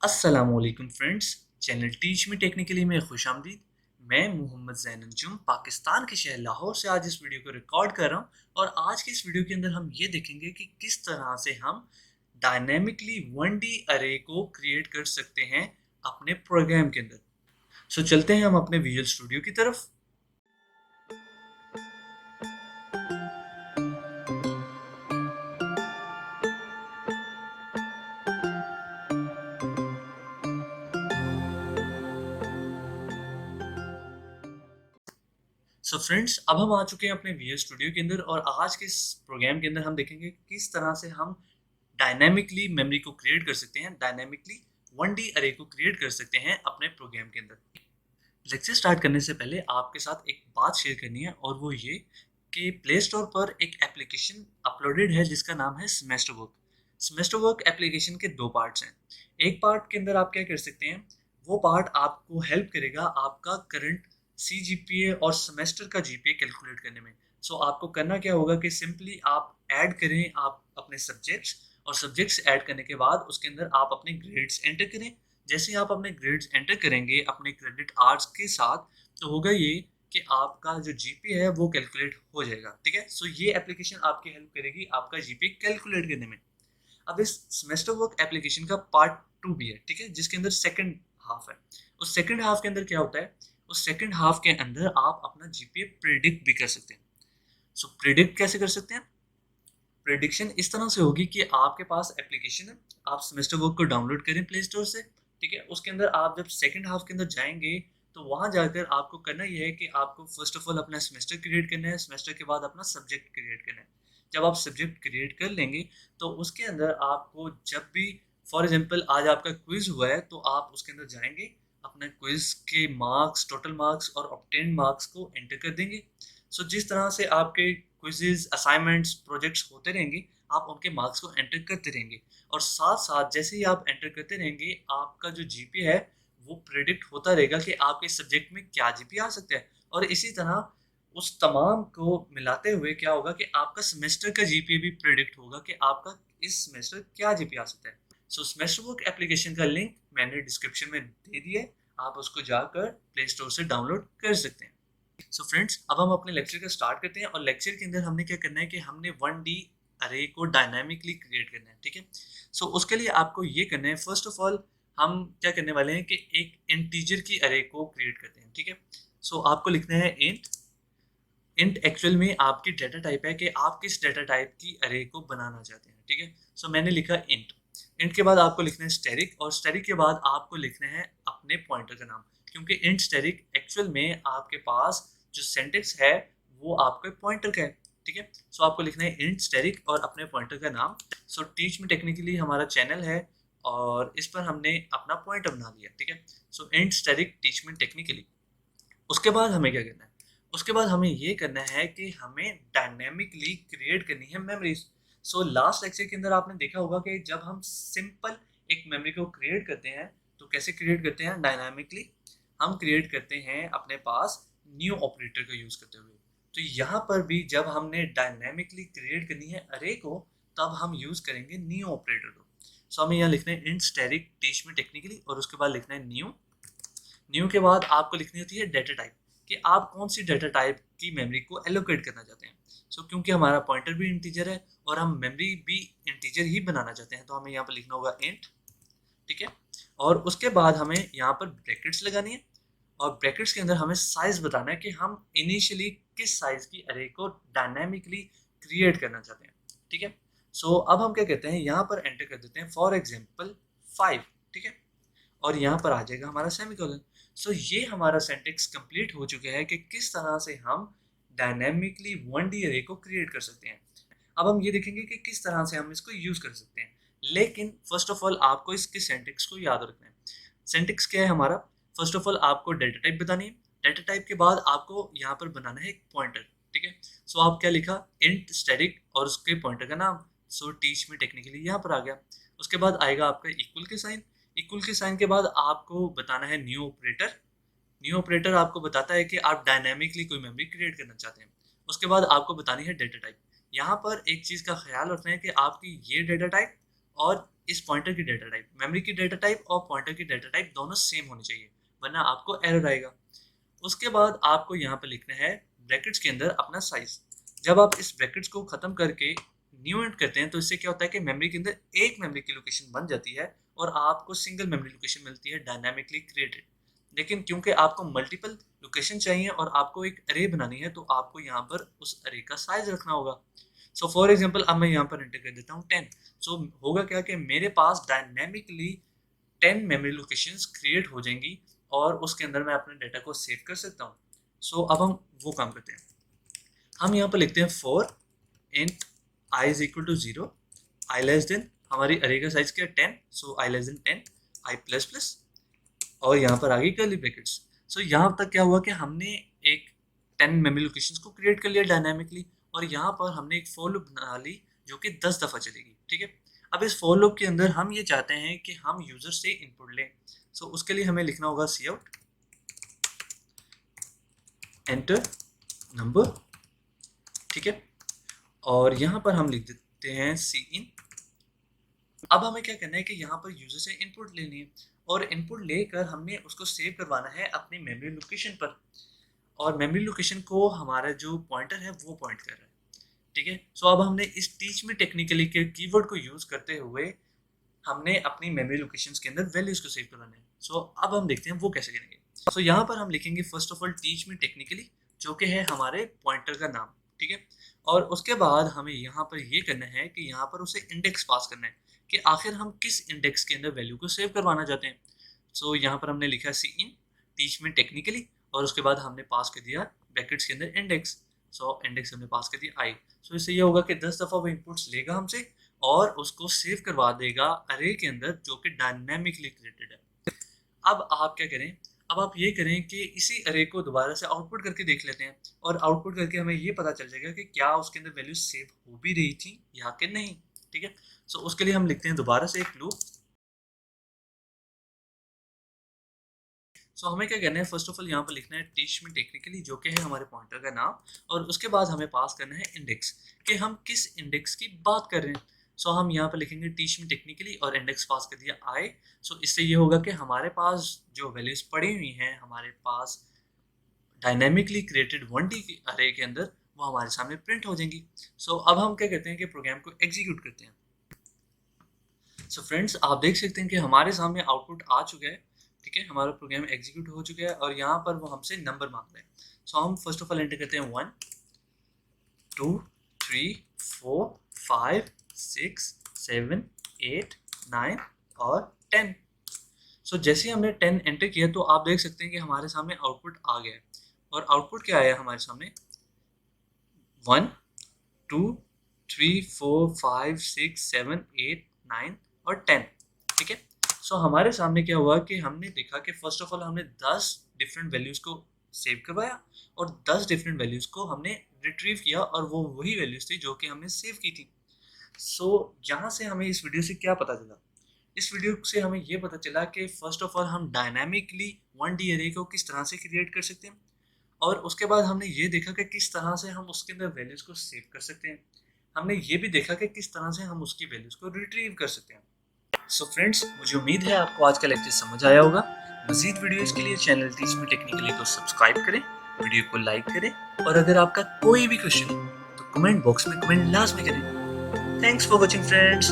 अस्सलामुअलैकुम friends. Channel teach me technically में खुशामदीद। मैं मोहम्मद ज़ैन अंजुम पाकिस्तान के शहर लाहौर से आज इस वीडियो को रिकॉर्ड कर रहा हूँ और आज की इस वीडियो के अंदर हम ये देखेंगे कि किस तरह से हम डायनेमिकली 1D अरे को क्रिएट कर सकते हैं अपने प्रोग्राम के अंदर। सो चलते हैं हम अपने विजुअल स्टूडियो की तरफ। सो फ्रेंड्स, अब हम आ चुके हैं अपने विजुअल स्टूडियो के अंदर और आज के इस प्रोग्राम के अंदर हम देखेंगे कि किस तरह से हम डायनामिकली मेमोरी को क्रिएट कर सकते हैं, डायनामिकली 1D अरे को क्रिएट कर सकते हैं अपने प्रोग्राम के अंदर। लेक्चर स्टार्ट करने से पहले आपके साथ एक बात शेयर करनी है और वो ये कि प्ले स्टोर पर एक एप्लीकेशन अपलोडेड है जिसका नाम है semester work. Semester work application के दो पार्ट्स हैं। एक पार्ट के अंदर आप क्या कर सकते हैं, वो पार्ट आपको हेल्प करेगा आपका करंट CGPA और सेमेस्टर का GPA कैलकुलेट करने में। सो आपको करना क्या होगा कि सिंपली आप ऐड करें आप अपने सब्जेक्ट्स और सब्जेक्ट्स ऐड करने के बाद उसके अंदर आप अपने ग्रेड्स एंटर करें। जैसे ही आप अपने ग्रेड्स एंटर करेंगे अपने क्रेडिट आवर्स के साथ, तो होगा ये कि आपका जो जीपीए है वो कैलकुलेट हो जाएगा। ठीक है, सो ये एप्लीकेशन आपकी हेल्प करेगी आपका जीपीए कैलकुलेट करने में। अब इस सेमेस्टर वर्क एप्लीकेशन का पार्ट 2 भी है, ठीक है, जिसके अंदर सेकंड हाफ है। उस सेकंड हाफ के अंदर क्या होता है, उस सेकंड हाफ के अंदर आप अपना जीपीए प्रिडिक्ट भी कर सकते हैं। सो प्रिडिक्ट कैसे कर सकते हैं? प्रेडिक्शन इस तरह से होगी कि आपके पास एप्लीकेशन है, आप सेमेस्टर वर्क को डाउनलोड करें प्ले स्टोर से। ठीक है, उसके अंदर आप जब सेकंड हाफ के अंदर जाएंगे तो वहां जाकर आपको करना यह है कि आपको फर्स्ट ऑफ ऑल अपना सेमेस्टर क्रिएट करना है, सेमेस्टर के बाद अपना सब्जेक्ट क्रिएट करना है। जब आप सब्जेक्ट क्रिएट कर लेंगे तो उसके अंदर आपको जब भी, फॉर एग्जाम्पल आज आपका क्विज हुआ है तो आप उसके अंदर जाएंगे, अपना क्विज के मार्क्स, टोटल मार्क्स और ऑब्टेन मार्क्स को एंटर कर देंगे। सो जिस तरह से आपके क्विज़ेज़, असाइनमेंट्स, प्रोजेक्ट्स होते रहेंगे, आप उनके मार्क्स को एंटर करते रहेंगे और साथ-साथ जैसे ही आप एंटर करते रहेंगे, आपका जो जीपीए है, वो प्रेडिक्ट होता रहेगा कि आपके सब्जेक्ट में क्या जीपीए आ सकता है और इसी तरह उस तमाम को मिलाते हुए क्या होगा कि आपका सेमेस्टर का जीपीए भी प्रेडिक्ट होगा कि आपका इस सेमेस्टर क्या जीपीए आ सकता है। सो सेमेस्टर वर्क एप्लीकेशन का लिंक मैंने डिस्क्रिप्शन में दे दिया है, आप उसको जाकर प्ले स्टोर से डाउनलोड कर सकते हैं। सो फ्रेंड्स, अब हम अपने लेक्चर का स्टार्ट करते हैं और लेक्चर के अंदर हमने क्या करना है कि हमने 1D अरे को डायनामिकली क्रिएट करना है। ठीक है, सो उसके लिए आपको ये करना है, फर्स्ट ऑफ ऑल हम क्या करने वाले हैं कि एक इंटीजर की अरे को क्रिएट करते हैं। ठीक है, सो आपको लिखना है इंट। इंट एक्चुअल में आपकी डेटा टाइप है कि आप किस डेटा टाइप की अरे को बनाना चाहते हैं। ठीक है, सो मैंने लिखा इंट। इंट के बाद आपको लिखना है स्टैटिक और स्टैटिक के बाद आपको लिखना है अपने पॉइंटर का नाम, क्योंकि इंट स्टैटिक एक्चुअल में आपके पास जो सिंटेक्स है वो आपके पॉइंटर का है। ठीक है, सो आपको लिखना है इंट स्टैटिक और अपने पॉइंटर का नाम। सो टीच में टेक्निकली हमारा चैनल है और इस पर हमने अपना पॉइंटर बना लिया। ठीक है, सो इंट स्टैटिक टीच में टेक्निकली। उसके बाद हमें क्या करना है, उसके बाद हमें ये करना है कि हमें डायनेमिकली क्रिएट करनी है मेमोरीज। सो लास्ट लेक्चर के अंदर आपने देखा होगा कि जब हम सिंपल एक मेमोरी को क्रिएट करते हैं तो कैसे क्रिएट करते हैं, डायनामिकली हम क्रिएट करते हैं अपने पास न्यू ऑपरेटर का यूज करते हुए। तो यहाँ पर भी जब हमने डायनेमिकली क्रिएट करनी है अरे को, तब हम यूज करेंगे न्यू ऑपरेटर को। सो हमें यहाँ लिखना है इंट स्टैटिक टीच में टेक्निकली और उसके बाद लिखना है न्यू। न्यू के बाद आपको लिखनी होती है डेटा टाइप कि आप कौन सी डेटा टाइप की मेमोरी को एलोकेट करना चाहते हैं। सो क्योंकि हमारा पॉइंटर भी इंटीजर है और हम मेमोरी भी इंटीजर ही बनाना चाहते हैं, तो हमें यहाँ पर लिखना होगा इंट। ठीक है, और उसके बाद हमें यहाँ पर ब्रैकेट्स लगानी है और ब्रैकेट्स के अंदर हमें साइज बताना है कि हम इनिशियली किस साइज की अरे को डायनामिकली क्रिएट करना चाहते हैं। ठीक है, सो अब हम क्या कहते हैं, यहाँ पर एंटर कर देते हैं फॉर एग्जाम्पल 5। ठीक है, और यहाँ पर आ जाएगा हमारा सेमीकोलन। सो ये हमारा सेंटेक्स कंप्लीट हो चुका है कि किस तरह से हम डायनेमिकली 1D अरे को क्रिएट कर सकते हैं। अब हम ये देखेंगे कि किस तरह से हम इसको यूज कर सकते हैं, लेकिन फर्स्ट ऑफ ऑल आपको इसके सेंटेक्स को याद रखना है। सेंटेक्स क्या है हमारा, फर्स्ट ऑफ ऑल आपको डेटा टाइप बतानी है, डेटा टाइप के बाद आपको यहाँ पर बनाना है एक पॉइंटर। ठीक है, सो आप क्या लिखा, इंट स्टैटिक और उसके पॉइंटर का नाम। सो टीच में टेक्निकली यहाँ पर आ गया। उसके बाद आएगा आपका इक्वल के साइन। इक्वल के साइन के बाद आपको बताना है न्यू ऑपरेटर। न्यू ऑपरेटर आपको बताता है कि आप डायनामिकली कोई मेमोरी क्रिएट करना चाहते हैं। उसके बाद आपको बतानी है डेटा टाइप। यहाँ पर एक चीज़ का ख्याल रखना है कि आपकी ये डेटा टाइप और इस पॉइंटर की डेटा टाइप, मेमोरी की डेटा टाइप और पॉइंटर की डेटा टाइप दोनों सेम होनी चाहिए, वरना आपको एरर आएगा। उसके बाद आपको यहाँ पर लिखना है ब्रैकेट्स के अंदर अपना साइज। जब आप इस ब्रैकेट्स को खत्म करके न्यू एंड करते हैं तो इससे क्या होता है कि मेमोरी के अंदर एक मेमोरी की लोकेशन बन जाती है और आपको सिंगल मेमोरी लोकेशन मिलती है डायनामिकली क्रिएटेड। लेकिन क्योंकि आपको मल्टीपल लोकेशन चाहिए और आपको एक अरे बनानी है तो आपको यहाँ पर उस अरे का साइज रखना होगा। सो फॉर एग्जाम्पल अब मैं यहाँ पर एंटर कर देता हूँ 10। सो होगा क्या कि मेरे पास डायनेमिकली 10 मेमोरी लोकेशंस क्रिएट हो जाएंगी और उसके अंदर मैं अपने डेटा को सेव कर सकता हूँ। सो अब हम वो काम करते हैं। हम यहाँ पर लिखते हैं for int I is equal to 0, I less than, हमारी अरे का साइज क्या है 10, so I less than 10, I plus plus, और यहाँ पर आ गई कर्ली ब्रैकेट्स। सो यहाँ तक क्या हुआ कि हमने एक 10 मेमोरी लोकेशंस को क्रिएट कर लिया डायनामिकली और यहाँ पर हमने एक फॉर लूप बना ली जो कि 10 दफ़ा चलेगी। ठीक है, अब इस फॉर लूप के अंदर हम ये चाहते हैं कि हम यूजर से इनपुट लें। सो उसके लिए हमें लिखना होगा सी आउट एंटर नंबर। ठीक है, और यहाँ पर हम लिख देते हैं सी इन। अब हमें क्या करना है कि यहाँ पर यूजर से इनपुट लेनी है और इनपुट लेकर हमने उसको सेव करवाना है अपनी मेमोरी लोकेशन पर, और मेमोरी लोकेशन को हमारा जो पॉइंटर है वो पॉइंट कर रहा है। ठीक है, सो अब हमने इस टीच मी टेक्निकली के कीवर्ड को यूज करते हुए हमने अपनी मेमोरी लोकेशंस के अंदर वैल्यूज को सेव करवाना है। सो अब हम देखते हैं वो कैसे करेंगे। सो यहाँ पर हम लिखेंगे first of all teach me technically, जो कि है हमारे पॉइंटर का नाम। ठीक है, और उसके बाद हमें यहाँ पर ये करना है कि यहाँ पर उसे इंडेक्स पास करना है कि आखिर हम किस इंडेक्स के अंदर वैल्यू को सेव करवाना चाहते हैं। सो यहाँ पर हमने लिखा सी इन टीच मी टेक्निकली और उसके बाद हमने पास कर दिया ब्रैकेट्स के अंदर इंडेक्स। सो इंडेक्स हमने पास कर दिया आई। सो इससे ये होगा कि 10 दफ़ा वो इनपुट्स लेगा हमसे और उसको सेव करवा देगा अरे के अंदर जो कि डायनेमिकली क्रिएटेड है। अब आप क्या करें, अब आप ये करें कि इसी अरे को दोबारा से आउटपुट करके देख लेते हैं और आउटपुट करके हमें ये पता चल जाएगा कि क्या उसके अंदर वैल्यू सेव हो भी रही थी या कि नहीं। ठीक है, सो उसके लिए हम लिखते हैं दोबारा से एक लूप। सो हमें क्या करना है, फर्स्ट ऑफ ऑल यहाँ पर लिखना है टीच मी टेक्निकली, जो कि है हमारे पॉइंटर का नाम, और उसके बाद हमें पास करना है इंडेक्स कि हम किस इंडेक्स की बात कर रहे हैं। सो हम यहाँ पर लिखेंगे टीच मी टेक्निकली और इंडेक्स पास कर दिया आई। सो इससे ये होगा कि हमारे पास जो वैल्यूज पड़ी हुई हैं हमारे पास डायनेमिकली क्रिएटेड 1D की अरे के अंदर, वो हमारे सामने प्रिंट हो जाएंगी। सो अब हम क्या करते हैं कि प्रोग्राम को एग्जीक्यूट करते हैं। सो फ्रेंड्स, आप देख सकते हैं कि हमारे सामने आउटपुट आ चुका है। ठीक है, हमारा प्रोग्राम एग्जीक्यूट हो चुका है और यहाँ पर वो हमसे नंबर मांग रहे हैं। सो हम फर्स्ट ऑफ ऑल एंटर करते हैं 1 2 3 4 5 6 7 8 9 और 10। सो जैसे ही हमने 10 एंटर किया तो आप देख सकते हैं कि हमारे सामने आउटपुट आ गया है। और आउटपुट क्या आया हमारे सामने, 1 2 3 4 5 6 7 8 9 और 10। ठीक है, सो हमारे सामने क्या हुआ कि हमने देखा कि फर्स्ट ऑफ ऑल हमने 10 डिफरेंट वैल्यूज़ को सेव करवाया और 10 डिफरेंट वैल्यूज़ को हमने रिट्रीव किया और वो वही वैल्यूज़ थी जो कि हमने सेव की थी। सो यहाँ से हमें इस वीडियो से क्या पता चला, इस वीडियो से हमें ये पता चला कि फर्स्ट ऑफ ऑल हम डायनामिकली 1D अरे को किस तरह से क्रिएट कर सकते हैं और उसके बाद हमने ये देखा कि किस तरह से हम उसके अंदर वैल्यूज़ को सेव कर सकते हैं। हमने ये भी देखा कि किस तरह से हम उसकी वैल्यूज़ को रिट्रीव कर सकते हैं। सो फ्रेंड्स, मुझे उम्मीद है आपको आज का लेक्चर समझ आया होगा। मज़ीद वीडियोज़ के लिए चैनल टीच मी टेक्निकली को सब्सक्राइब करें, वीडियो को लाइक करें और अगर आपका कोई भी क्वेश्चन हो तो कमेंट बॉक्स में कमेंट लाजमी करें। Thanks for watching friends.